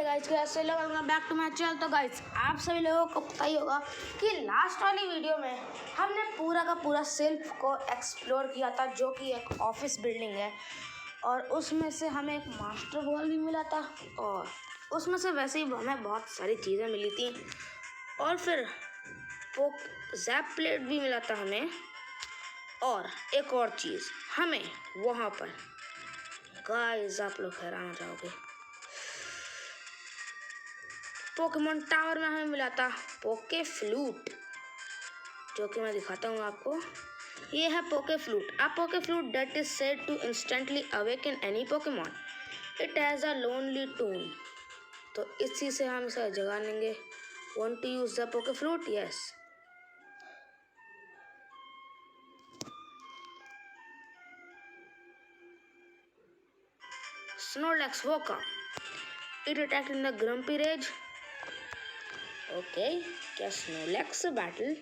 Guys कैसे लोग, welcome back to my channel. तो गाइस आप सभी लोगों को पता ही होगा कि लास्ट वाली वीडियो में हमने पूरा का पूरा सेल्फ को एक्सप्लोर किया था, जो कि एक ऑफिस बिल्डिंग है। और उसमें से हमें एक मास्टर बॉल भी मिला था, और उसमें से वैसे ही हमें बहुत सारी चीज़ें मिली थी। और फिर पोक जैप प्लेट भी मिला था हमें। और एक और चीज़ हमें वहाँ पर, गाइस आप लोग हैरान हो जाओगे, पोकेमॉन टावर में हमें मिला था पोके फ्लूट, जो कि मैं दिखाता हूँ आपको। ये है पोके Flute, a Poke Flute that is said to instantly awaken any Pokemon. It has a lonely tune. तो इसी से हम इसे जगा लेंगे। Want to use the Poke Flute? Yes. Snorlax woke up. It attacked in the Grumpy Rage. Okay, क्या Snorlax से battle?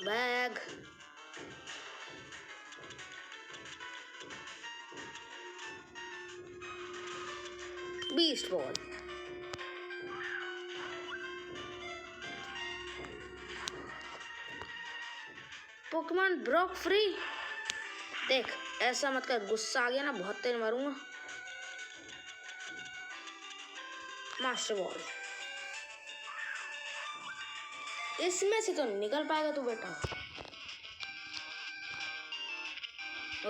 Bag beast ball. Pokemon broke free. देख ऐसा मत कर, गुस्सा आ गया ना बहुत तेज मारूंगा। मास्टर बॉल, इसमें से तो निकल पाएगा तू बेटा।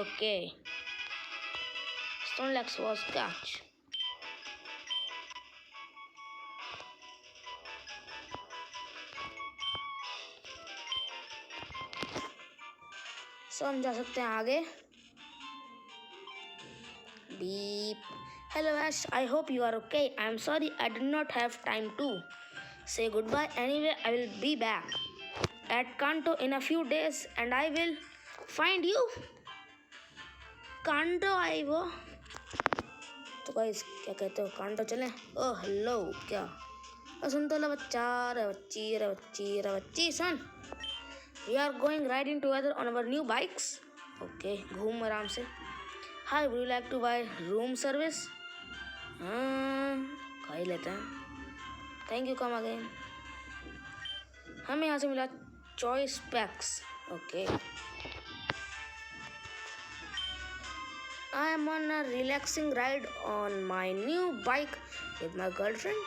Okay, Snorlax was catch. सो हम जा सकते हैं आगे। Beep. Hello Ash, I hope you are okay. I'm sorry I did not have time to say goodbye. Anyway, I will be back at Kanto in a few days and I will find you. कांटो आई वो। तो guys क्या कहते हो, कांटो चलें? Oh hello, क्या सुन तो लो बच्चा, रे बच्ची, रे बच्ची, रे बच्ची सुन। We are going riding together on our new bikes. Okay, घूम आराम से। Hi, would you like to buy room service? हाँ, खा ही लेते हैं। Thank you, come again. हमें यहाँ से मिला choice packs. Okay, I am on a relaxing ride on my new bike with my girlfriend.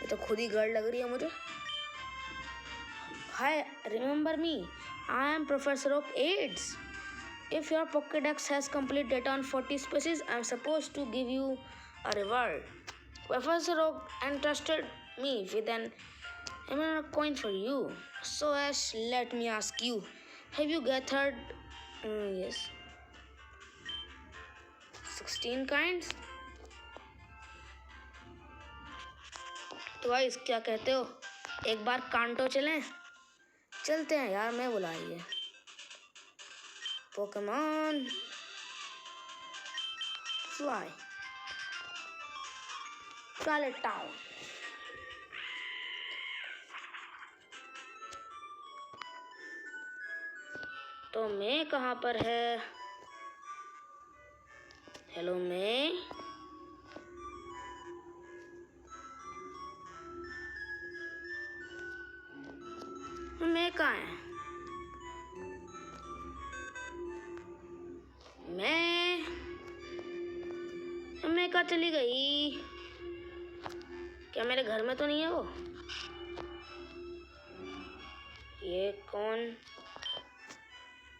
ये तो खुद ही गर्ल लग रही है मुझे। Hi, remember me? I am Professor Oak AIDS. If your Pokédex has complete data on 40 species, I am supposed to give you a reward. Professor Oak entrusted me with an emerald coin for you. So Ash, let me ask you, have you gathered? Yes. 16 kinds? तो guys क्या कहते हो, एक बार कांटो चलें? चलते हैं यार, मैं बुला रही है। Pokemon fly Scarlet town. तो मैं कहाँ पर है? हेलो मैं कहाँ है? मैं कहाँ चली गई? क्या मेरे घर में तो नहीं है वो? ये कौन?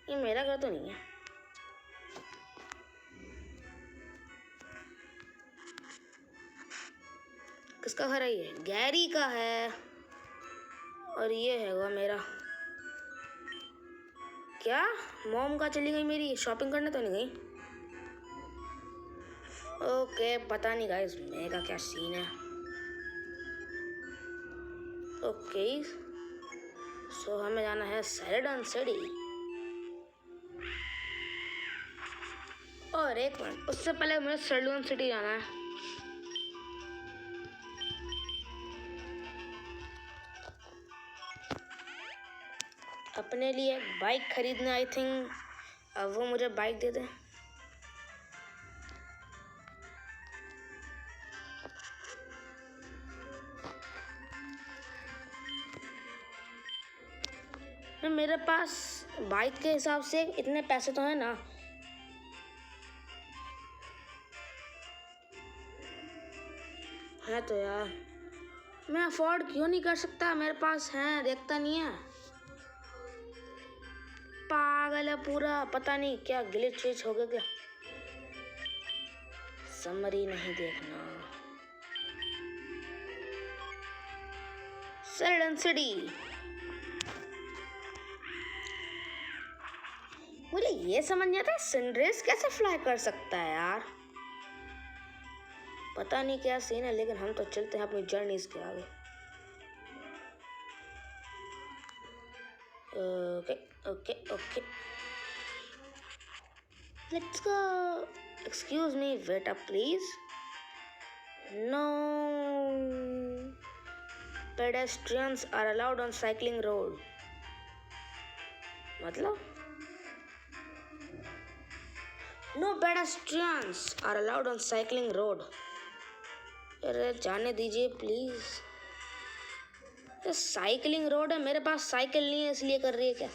ये मेरा घर तो नहीं है। किसका घर है ये? गैरी का है। और ये है वो मेरा। क्या मॉम का चली गई मेरी? शॉपिंग करने तो नहीं गई? ओके, पता नहीं गाइस मेरा क्या सीन है। ओके, सो हमें जाना है सेरेडन सिटी। और एक मिनट, उससे पहले मुझे सेरेडन सिटी जाना है। अपने लिए बाइक खरीदना आई थिंक अब वो मुझे बाइक दे दे। मेरे पास बाइक के हिसाब से इतने पैसे तो हैं ना। है तो यार, मैं अफोर्ड क्यों नहीं कर सकता? मेरे पास है, देखता नहीं है? पागल है पूरा, पता नहीं क्या ग्लिच विच हो गया क्या। समरी नहीं देखना। Sudden city. मुझे ये समझ नहीं आता सनरेज कैसे फ्लाई कर सकता है यार। पता नहीं क्या सीन है, लेकिन हम तो चलते हैं अपनी जर्नीज के आगे। Okay okay okay, let's go. Excuse me, wait up please. No pedestrians are allowed on cycling road। मतलब no pedestrians are allowed on cycling road। अरे जाने दीजिए प्लीज। ये साइकिलिंग रोड है, मेरे पास साइकिल नहीं है, इसलिए कर रही है क्या?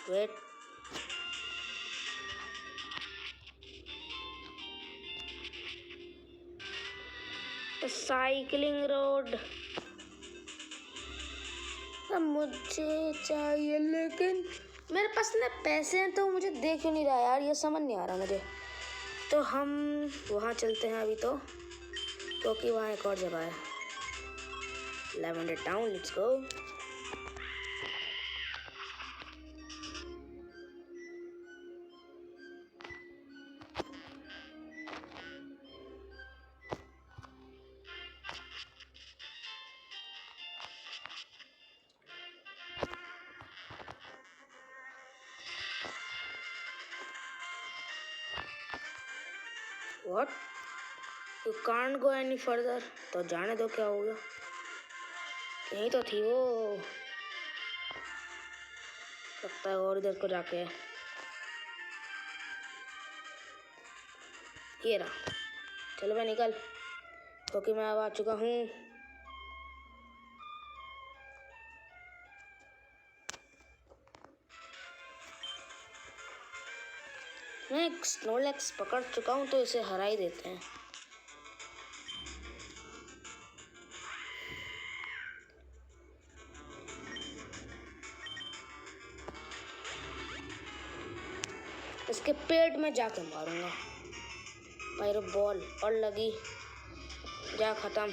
वेट, साइकिलिंग रोड मुझे चाहिए, लेकिन मेरे पास ना पैसे हैं तो मुझे देख क्यों नहीं रहा यार, ये समझ नहीं आ रहा मुझे। तो हम वहाँ चलते हैं अभी तो, क्योंकि वहाँ एक और जगह है, lavender town. Let's go. What? You can't go any further। तो जाने दो, क्या हो गया? यहीं तो थी वो, लगता है और इधर को जाके ये रहा। चलो मैं निकल, क्योंकि मैं अब आ चुका हूँ। मैं एक स्नोलैक्स पकड़ चुका हूँ, तो इसे हरा ही देते हैं। इसके पेट में जाके मारूंगा। पायरो बॉल और लगी, जा खत्म।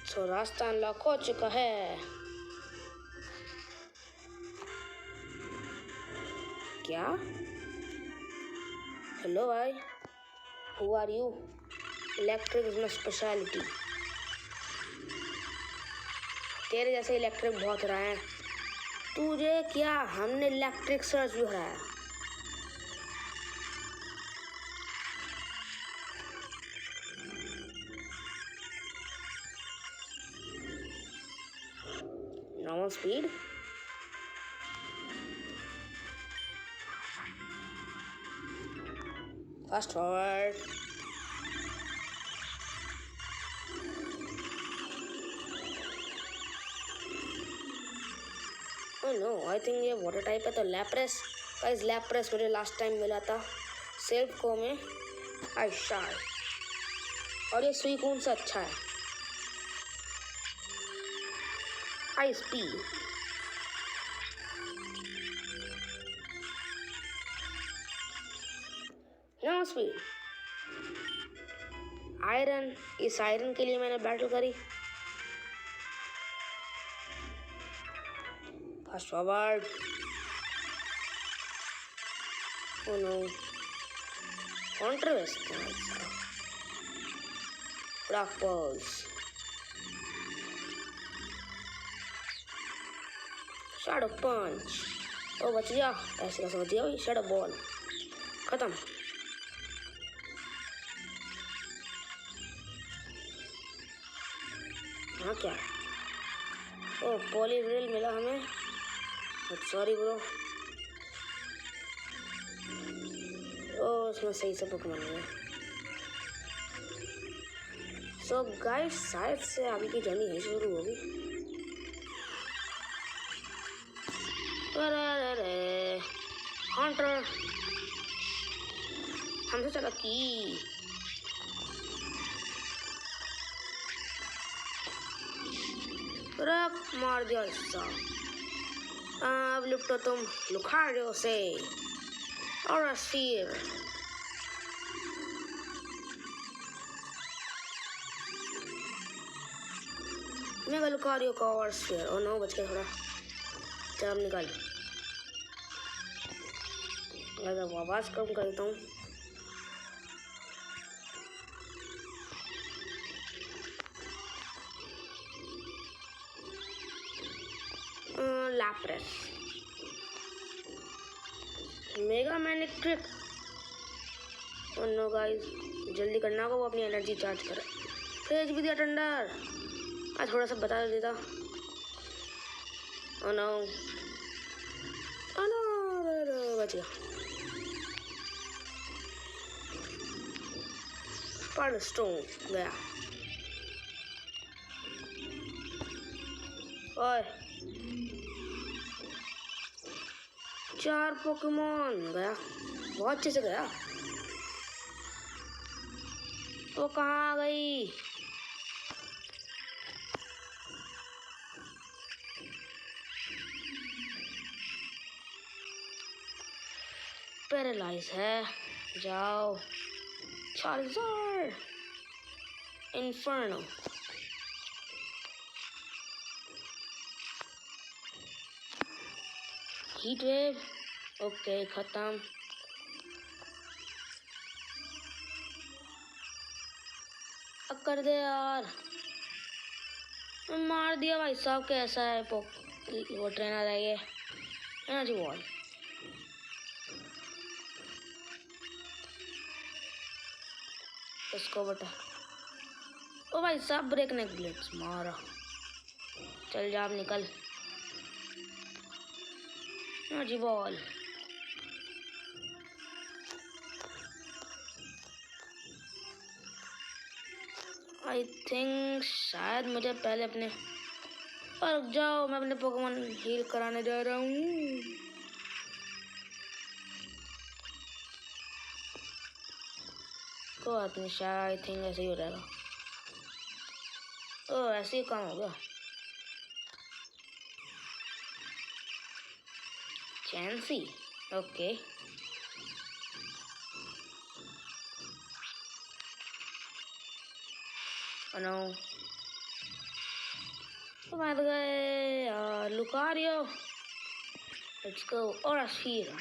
तो रास्ता अनलॉक हो चुका है। क्या? हेलो भाई, who are you? Electric is my speciality. तेरे जैसे इलेक्ट्रिक बहुत रहा है। तुझे क्या, हमने इलेक्ट्रिक सर्च भी हराया। Normal speed, fast forward. No, I think ये वाटर टाइप है, तो लैप्रेस। गाइस, लैप्रेस मुझे लास्ट टाइम मिला था सेल्फ को में आई शार, और ये सुईकून से अच्छा है। I speed, no speed. Iron, इस आयरन के लिए मैंने बैटल करी। Fast forward. ओह नो, कॉन्ट्रवेस्ट। Black balls, shadow punch. Oh बच गया, ऐसे कैसे बच गया भाई? शैडो बॉल खत्म। हाँ क्या है? ओ पॉलीव्रिल मिला हमें। Sorry bro. ओ उसमें सही से पोकेमॉन नहीं है। सो गाइस शायद से आगे की जर्नी यहीं शुरू होगी। अरे हंटर हमसे चला की रख मार दिया हिस्सा। अब लिपटो तुम लुखारियों से और फिर मैं लुखारियों का और फिर ओ नो बच गया थोड़ा। चल निकाल। आवाज कम करता हूँ। Lapras mega manic trick. Oh no guys जल्दी करना होगा, वो अपनी एनर्जी चार्ज करे। भेज भी दिया टंडर। आज थोड़ा सा बता देता। ओ नो बच गया। पर स्टोन गया। ओए 4 पोकेमॉन गया। बहुत अच्छे से गया। वो कहाँ आ गई? पैरालाइज है। जाओ charger inferno. Heat wave okay खत्म। अब कर दे यार। मार दिया भाई साहब। कैसा है वो ट्रेनर है ये। एनर्जी वॉल इसको बता। ओ भाई साहब ब्रेक नेक ब्लिट्स मारा। चल जा अब निकल। एनर्जी बॉल आई थिंक शायद मुझे पहले अपने रुक जाओ, मैं अपने पोकेमॉन हील कराने जा रहा हूँ। कोई बात नहीं, शायद आई थिंक ऐसे ही हो जाएगा। ओ ऐसे ही काम हो गया। चैंसी ओके। नो तो मार गए लुकारियो। लेट्स गो और फिर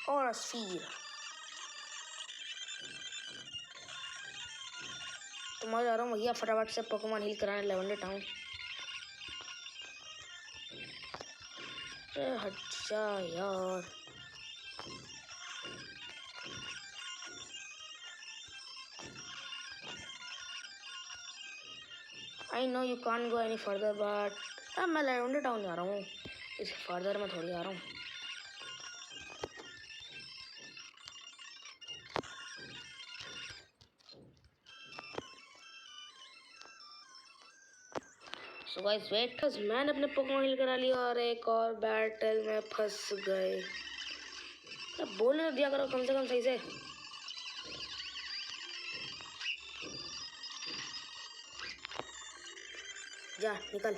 और फिर तो मैं जा रहा हूँ भैया फटाफट से पोकेमॉन हील कराने लेवेंडर टाउन। हट जा यार। I know you can't go any further but अब मैं लेवेंडर टाउन जा रहा हूँ। इससे फर्दर मैं थोड़ी आ रहा हूँ। सो गाइस वेट, मैंने अपने पोकेमॉन हील करा लिया और एक और बैटल में फंस गए। बोलने तो दिया करो कम से कम सही से। जा निकल।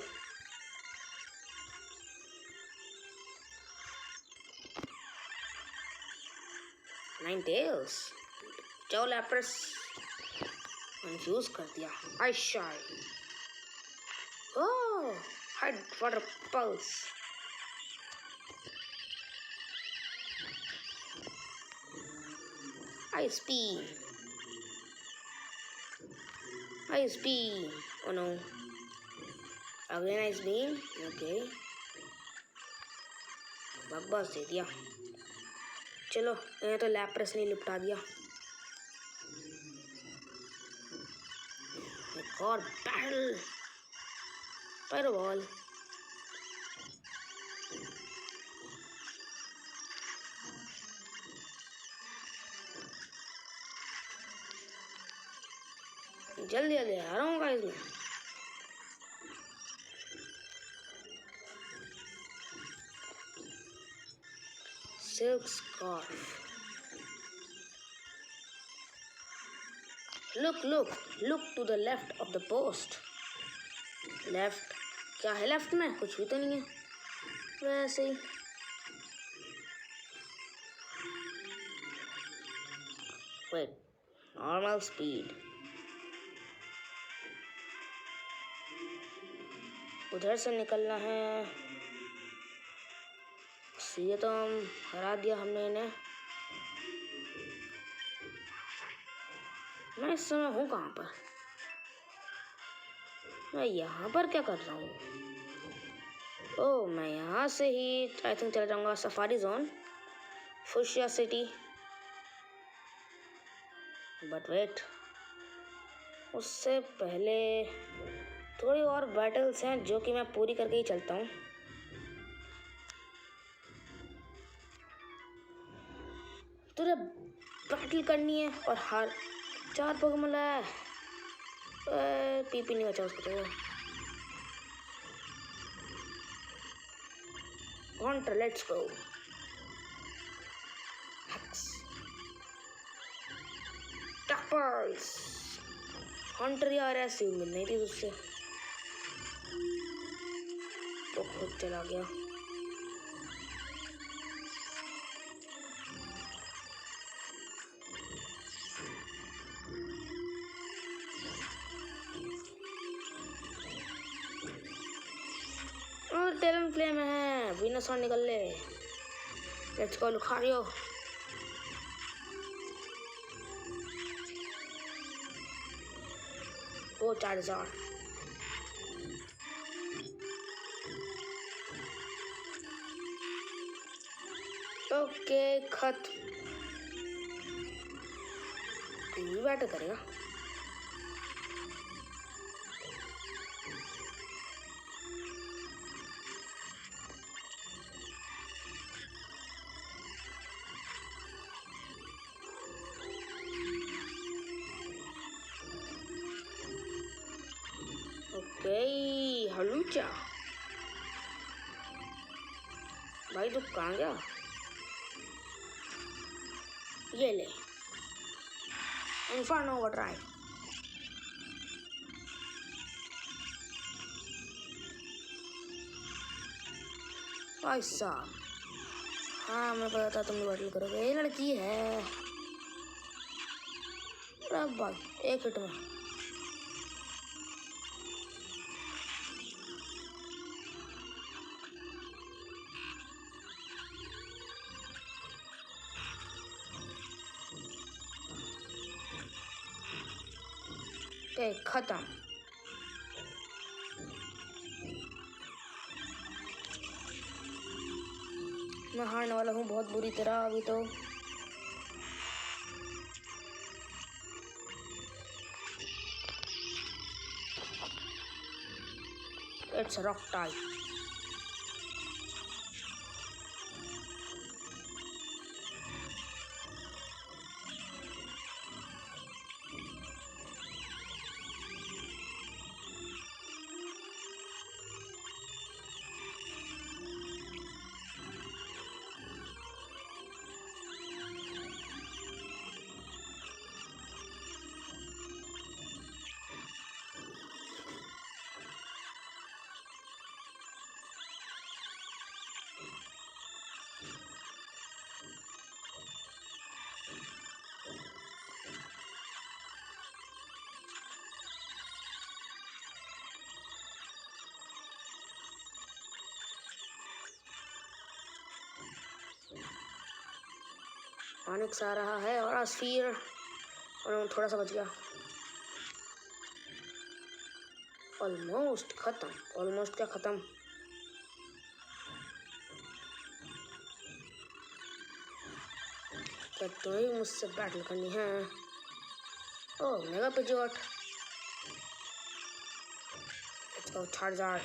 नाइनटेल्स जाओ लैप्रेस। कंफ्यूज कर दिया। आई शाई oh hide water pulse. Ice beam. Ice beam. Oh no. Again ice beam. Okay. बकवास दे दिया। चलो ये तो लैप्रेस ने निपटा दिया। एक और बैटल, फायरबॉल। जल्दी जल्दी आ रहा हूँ गाइस मैं। Silk scarf. Look to the left of the post. Left क्या है? लेफ्ट में कुछ भी तो नहीं है, वैसे ही। Wait, normal speed. उधर से निकलना है। ये तो हम हरा दिया हमने इन्हें। मैं इस समय हूँ कहाँ पर? मैं यहाँ पर क्या कर रहा हूँ? ओह, मैं यहाँ से ही आई थिंक चला जाऊँगा safari zone, Fuchsia city. But wait, उससे पहले थोड़ी और बैटल्स हैं जो कि मैं पूरी करके ही चलता हूँ। तुझे बैटल करनी है और हार 4 पोकेमोन है। पीपी नहीं बचा उसको तो। Counter, let's go. Tapers. Hunter यार ऐसी उम्मीद नहीं थी उससे, तो खुद चला गया। और टेलन फ्लेम है, विनोसॉर निकल ले। Let's go Lucario. वो चार्जर। ओके खत्म। तू भी बैट करेगा? ओके हलूचा। भाई तू कहाँ गया? ये ले इन्फर्नो ओवरड्राइव। भाई साहब, हाँ मैं पता था तुम बैटल करोगे। ये लड़की है। अरे भाई एक हिट में। ओके खत्म। मैं हारने वाला हूँ बहुत बुरी तरह अभी तो। It's rock type. ऑनिक्स आ रहा है और अस्फीर, और थोड़ा सा बच गया। ऑलमोस्ट खत्म। ऑलमोस्ट क्या खत्म? क्या तुम्हें भी मुझसे बैटल करनी है? ओह मेगा पिजोट, लेट्स गो चार्जर।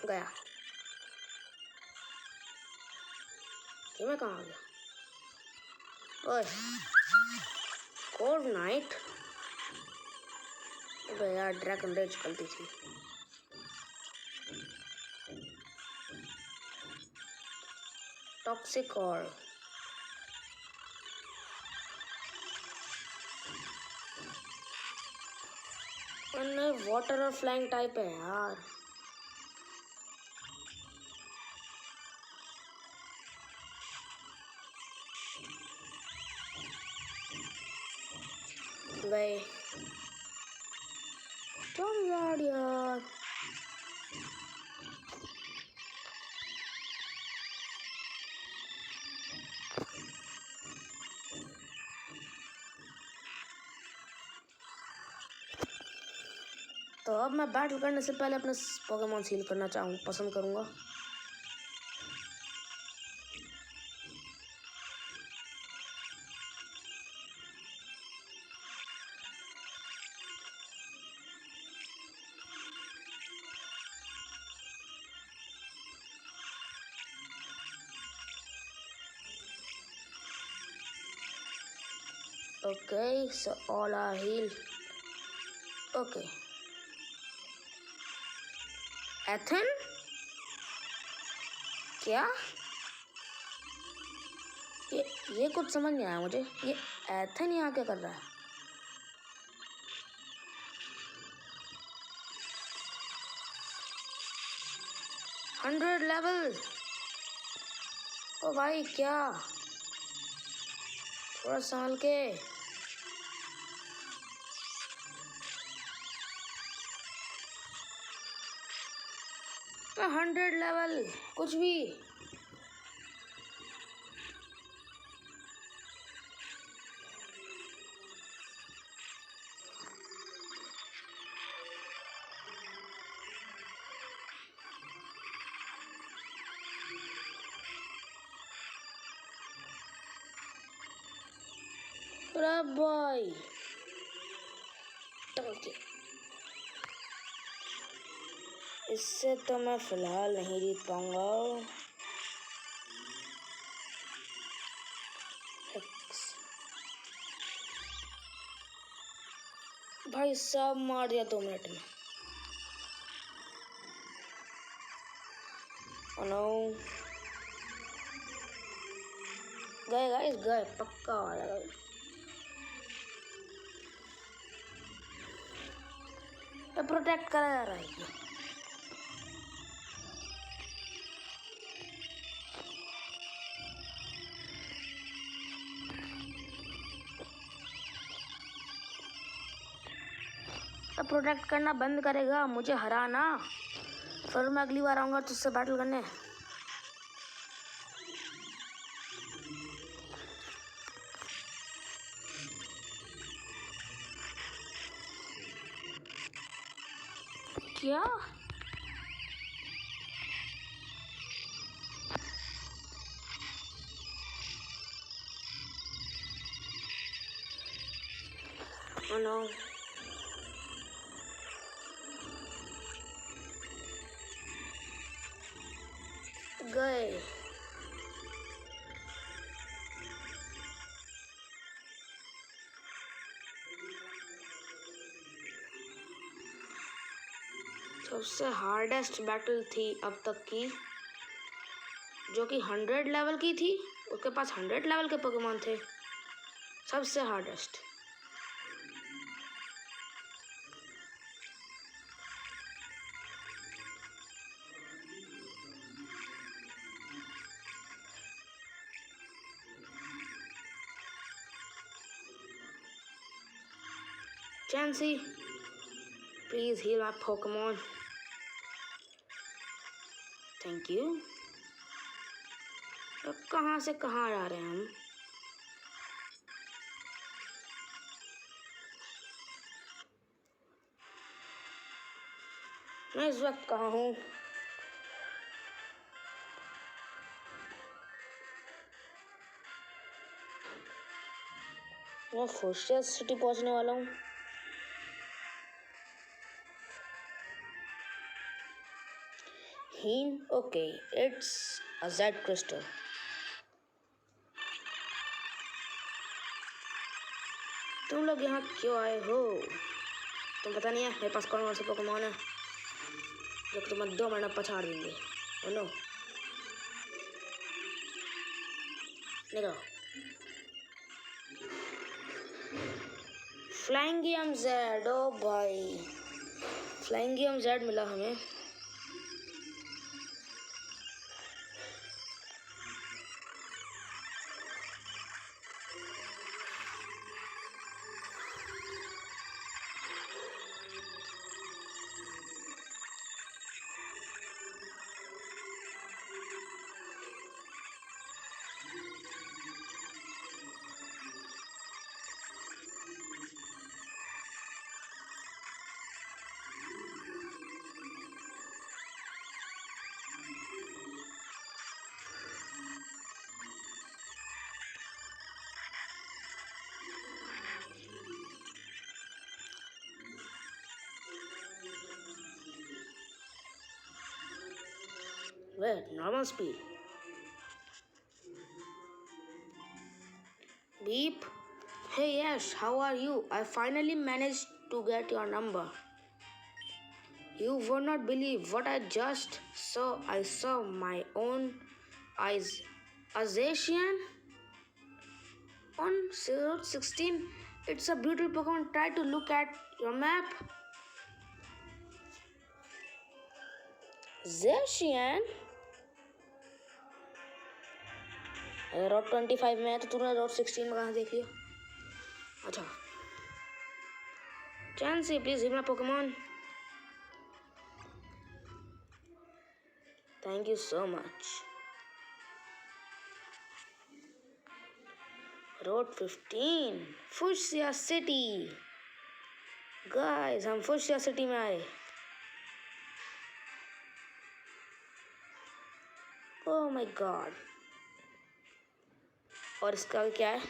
गया। ये मैं कहाँ आ गया? ओए कोड नाइट। अबे यार ड्रैगन रेज गलती थी। टॉक्सिक और वाटर और फ्लाइंग टाइप है यार। भाई यार तो अब मैं बैटल करने से पहले अपने पोकेमॉन सील करना पसंद करूंगा। Okay, so all are healed. Okay. Ethan? क्या? ये कुछ समझ नहीं आया मुझे। ये एथन यहाँ क्या कर रहा है? $100 लेवल। ओ भाई क्या? थोड़ा संभल के। तो 100 लेवल कुछ भी। अरे भाई इससे तो मैं फिलहाल नहीं जीत पाऊंगा। भाई सब मार दिया 2 मिनट में। Oh no. गए गाइस गए, पक्का वाला गए। तो प्रोटेक्ट करा जा रहा है ये। अब प्रोटेक्ट करना बंद करेगा मुझे हराना, फिर मैं अगली बार आऊँगा तुझसे बैटल करने। क्या? Oh no. गए। सबसे हार्डेस्ट बैटल थी अब तक की, जो कि 100 लेवल की थी। उसके पास 100 लेवल के पोकेमॉन थे। सबसे hardest. Chansey, please heal my Pokemon. Thank you. अब कहाँ से कहाँ जा रहे हैं हम? मैं इस वक्त कहाँ हूँ? मैं फुशिया सिटी पहुंचने वाला हूँ। हीन, okay, it's a Z crystal. तुम लोग यहाँ क्यों आए हो? तुम पता नहीं है मेरे पास कौन से पोकेमॉन है जो तुम्हें 2 मिनट पछाड़ देंगे। ओ नो, निकलो। फ्लाइंगियम जेड, ओ भाई, फ्लाइंगियम जेड मिला हमें। Wait, normal speed. Beep. Hey Yash, how are you? I finally managed to get your number. You would not believe what I just saw. I saw my own eyes. A Zacian on Route 16. It's a beautiful Pokemon. Try to look at your map. Zacian? Road 25 में है तो तूने road 16 में कहाँ देख लिया? अच्छा, Chansey, please give me a Pokemon. Thank you so much. Road 15, Fuchsia City. Guys, हम Fuchsia City में आए. Oh my God. और इसका आगे क्या है?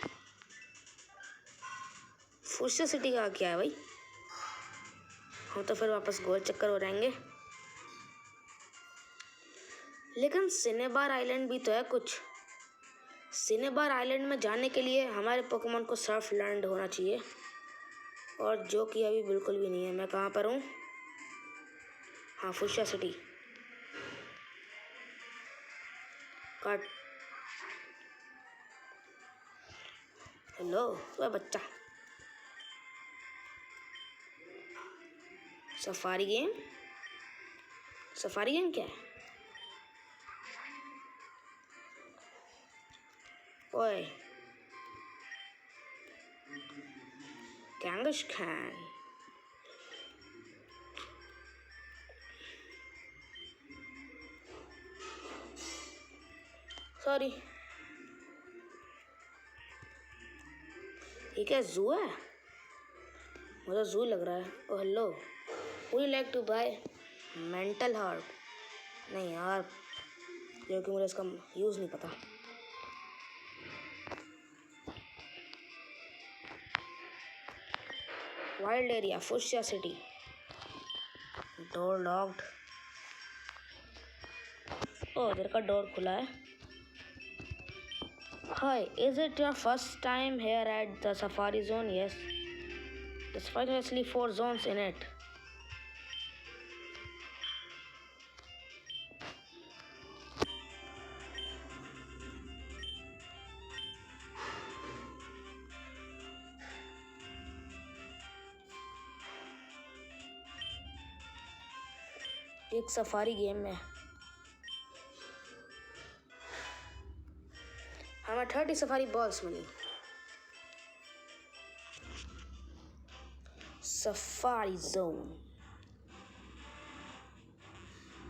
Fuchsia City का क्या है भाई? हम तो फिर वापस गोल चक्कर हो जाएंगे। लेकिन सिनेबार आइलैंड भी तो है कुछ। सिनेबार आइलैंड में जाने के लिए हमारे पोकेमॉन को सर्फ लैंड होना चाहिए, और जो कि अभी बिल्कुल भी नहीं है। मैं कहाँ पर हूँ? हाँ, फुशिया सिटी। कट। हेलो, वह बच्चा। Safari game? सफारी गेम क्या है? ओए, Kangaskhan. सॉरी, ये क्या जू है? मुझे जू लग रहा है। Oh hello, would you like to buy mental heart? नहीं यार, क्योंकि मुझे इसका यूज़ नहीं पता। Wild area, Fuchsia City. Door locked. Oh, इधर का डोर खुला है। Hi, is it your first time here at the Safari Zone? Yes. There's actually 4 zones in it. एक सफारी गेम में हमें 30 सफारी बॉल्स मिली। सफारी जोन,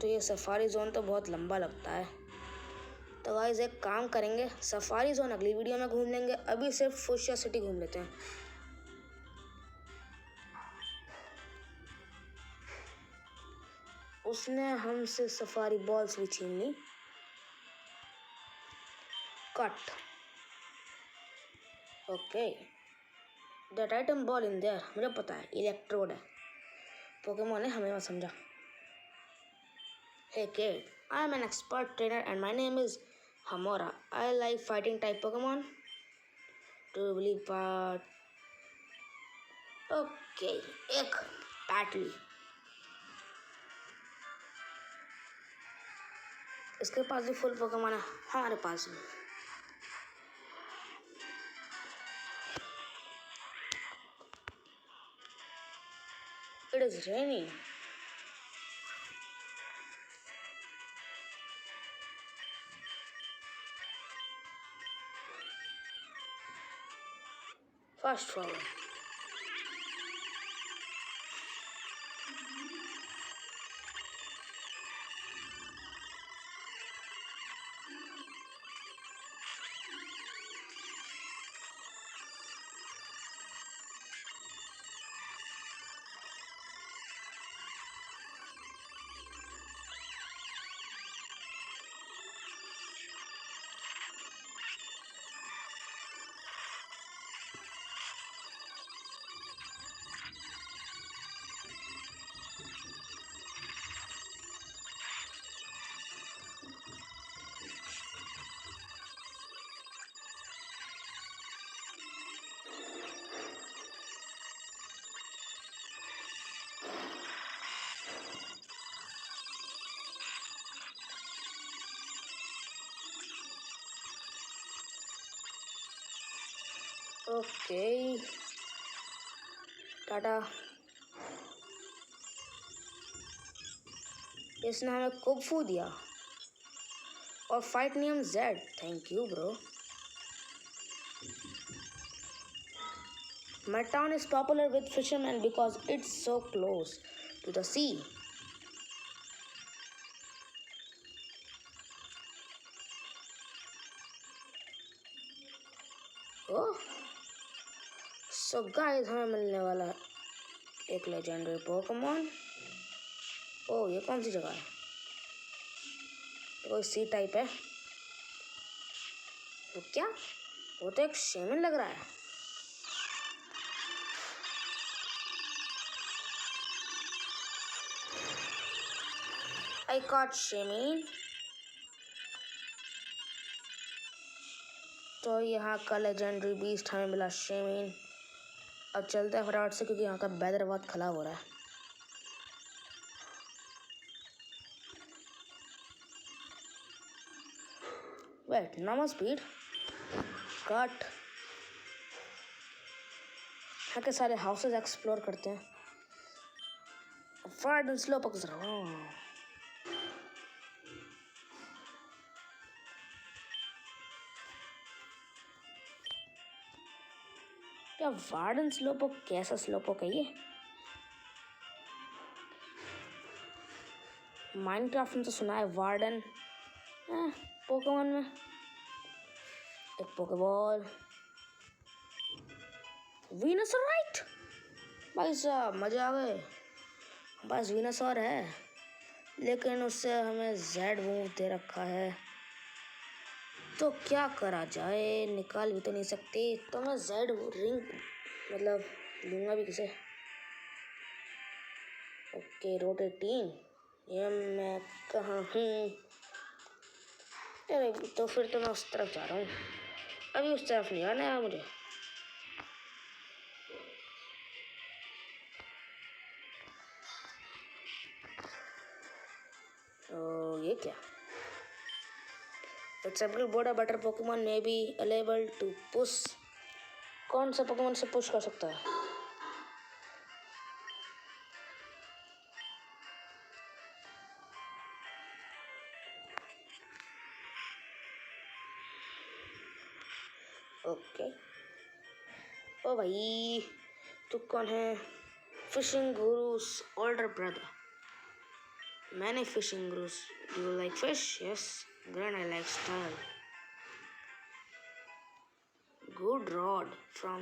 तो ये safari zone तो बहुत लंबा लगता है। तो गाइस एक काम करेंगे, सफारी जोन अगली वीडियो में घूम लेंगे। अभी सिर्फ फुशिया सिटी घूम लेते हैं। उसने हमसे सफारी बॉल्स भी छीन ली। Cut. Okay, that item ball in there, मुझे पता है इलेक्ट्रोड है, पोकेमोन है, हमें मत समझा। Hey kid, I am an expert trainer and my name is Hamora. I like fighting type Pokemon. Do you believe that? Okay, एक Patley. इसके पास भी फुल पोकेमोन है, हमारे पास भी। It is raining. Fast forward. Okay. Tata. इसने हमें kung fu दिया और फाइट नियम Z। Thank you bro. My town is popular with fishermen because it's so close to the sea. Oh, so guys, हमें मिलने वाला है एक लेजेंडरी पोकेमोन। ओह, ये कौन सी जगह है? कोई सी टाइप है। वो क्या? वो तो एक शेमन लग रहा है। I caught शेमीन। तो यहाँ का लेजेंडरी बीस्ट हमें मिला शेमीन। अब चलते हैं फटाफट से क्योंकि यहाँ का वेदर बहुत खराब हो रहा है। Wait, normal speed cut. यहाँ के सारे हाउसेस एक्सप्लोर करते हैं। फटाफट स्लो पक रहा हूँ। क्या वार्डन स्लोपोक? कैसा स्लोपोक है ये? माइनक्राफ्ट में तो सुना है वार्डन। पोकेमोन में एक पोकेबॉल। वीनसोराइट। भाई साहब मजा आ गए। बस वीनसोर है लेकिन उससे हमें जेड मूव दे रखा है, तो क्या करा जाए, निकाल भी तो नहीं सकते। तो मैं जेड रिंग मतलब लूँगा भी किसे। Okay, rotating. ये मैं कहाँ हूँ? अरे तो फिर तो मैं उस तरफ जा रहा हूँ। अभी उस तरफ नहीं आना है मुझे। ये क्या? एक्सेप्टेबल बॉर्डर बटर पोकेमोन में बी अवेलेबल टू पुश। कौन सा पोकेमोन से पुश कर सकता है? ओके। ओ भाई, तू कौन है? Fishing gurus older brother. मैंने fishing gurus. Do you like fish? Yes, grand I like style. Good rod from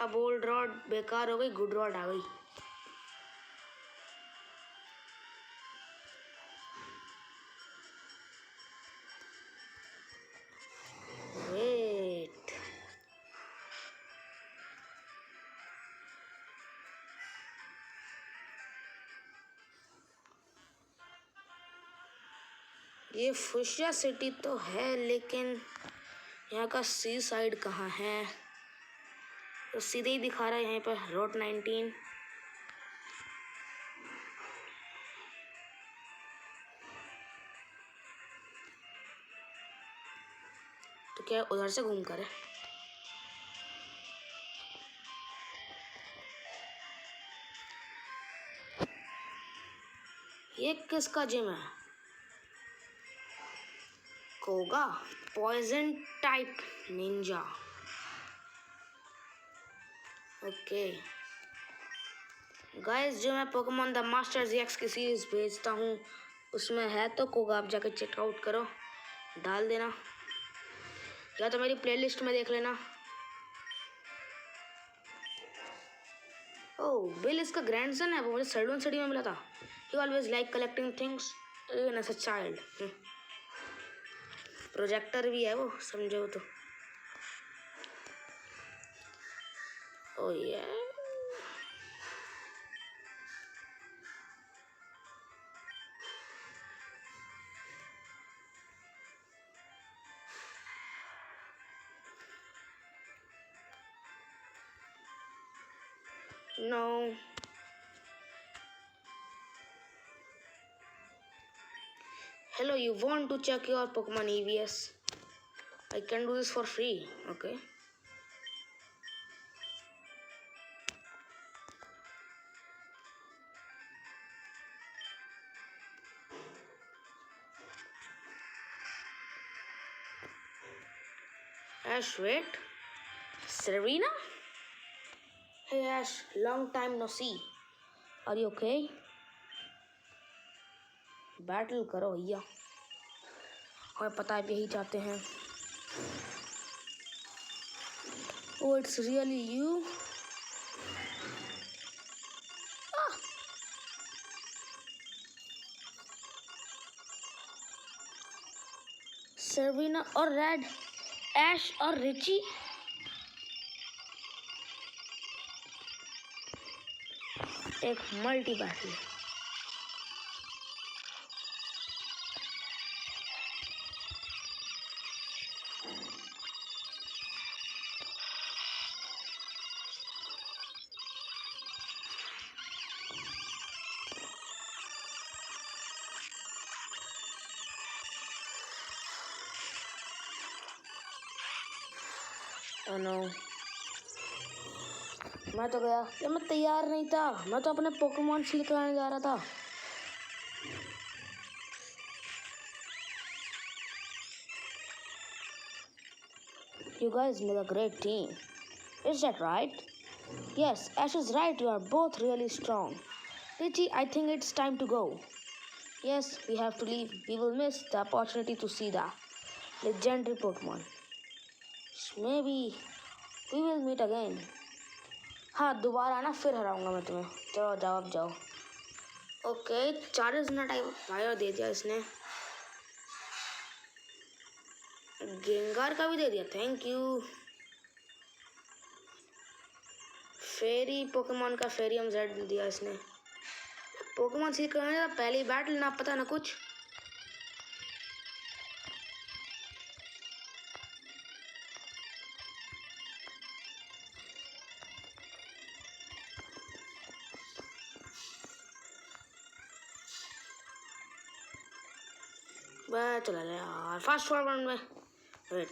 अब ओल्ड रॉड बेकार हो गई, गुड रॉड आ गई। ये फुशिया सिटी तो है, लेकिन यहाँ का सी साइड कहाँ है? तो सीधे ही दिखा रहा है यहाँ पर रोड 19। तो क्या उधर से घूम कर है? ये किसका जिम है? Koga poison type ninja. Okay guys, जो मैं पोकेमॉन द मास्टर जीएक्स की सीरीज भेजता हूँ उसमें है तो कोगा, आप जाकर चेकआउट करो, डाल देना या तो मेरी प्लेलिस्ट में देख लेना। ओह, बिल इसका ग्रैंडसन है, वो मुझे सर्डन सिटी में मिला था। He always like collecting things even as a child. Projector भी है वो, समझो तो। ओह ये no. Hello, you want to check your Pokemon EVS? I can do this for free. Okay. Ash, wait. Serena? Hey Ash, long time no see. Are you okay? Battle करो भैया, हमें पता है यही चाहते हैं। Oh, it's really you? Serena और red, ऐश और रिची। एक मल्टी बैटल। Oh no. मैं तो गया, या मैं तैयार नहीं था, मैं तो अपने पोकेमॉन सील कराने जा रहा था। You guys make a great team. Is that right? Yes, Ash is right. You are both really strong. Richie, I think it's time to go. Yes, we have to leave. We will miss the opportunity to see the legendary Pokemon. Maybe we will meet again. हाँ, दोबारा आना, फिर हराऊंगा मैं तुम्हें। चलो जाओ, अब जाओ। ओके, 40 मिनट फायर दे दिया इसने। गेंगार का भी दे दिया, थैंक यू। फेरी पोकेमॉन का फेरियम जेड दे दिया इसने। पोकेमॉन सीख करने का पहली बैटल, ना पता ना कुछ। चला यार, फास्ट फॉरवर्ड में। Wait,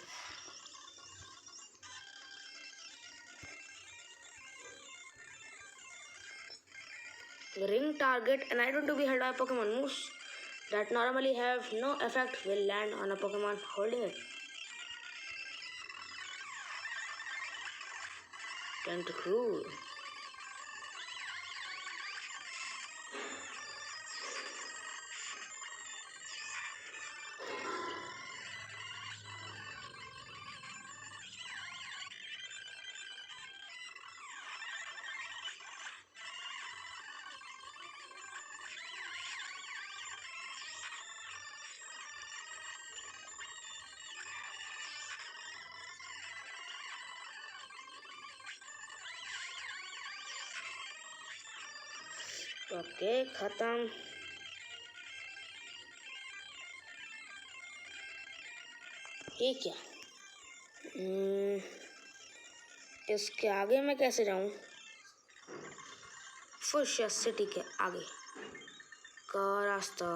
ring target, an item to be held by Pokemon moves that normally have no effect will land on a Pokemon holding it. Tentacruel. Okay, खत्म। ये क्या? इसके आगे मैं कैसे जाऊं? फुशिया सिटी के आगे का रास्ता।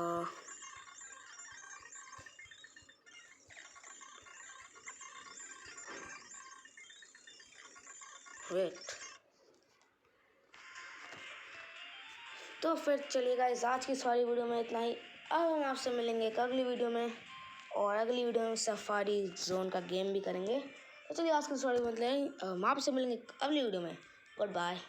वेट, तो फिर चलिए गाइस, आज की इस वाली वीडियो में इतना ही। अब हम आपसे मिलेंगे एक अगली वीडियो में, और अगली वीडियो में सफारी जोन का गेम भी करेंगे। तो चलिए आज की इस वाली वीडियो में हम आपसे मिलेंगे अगली वीडियो में। Good bye.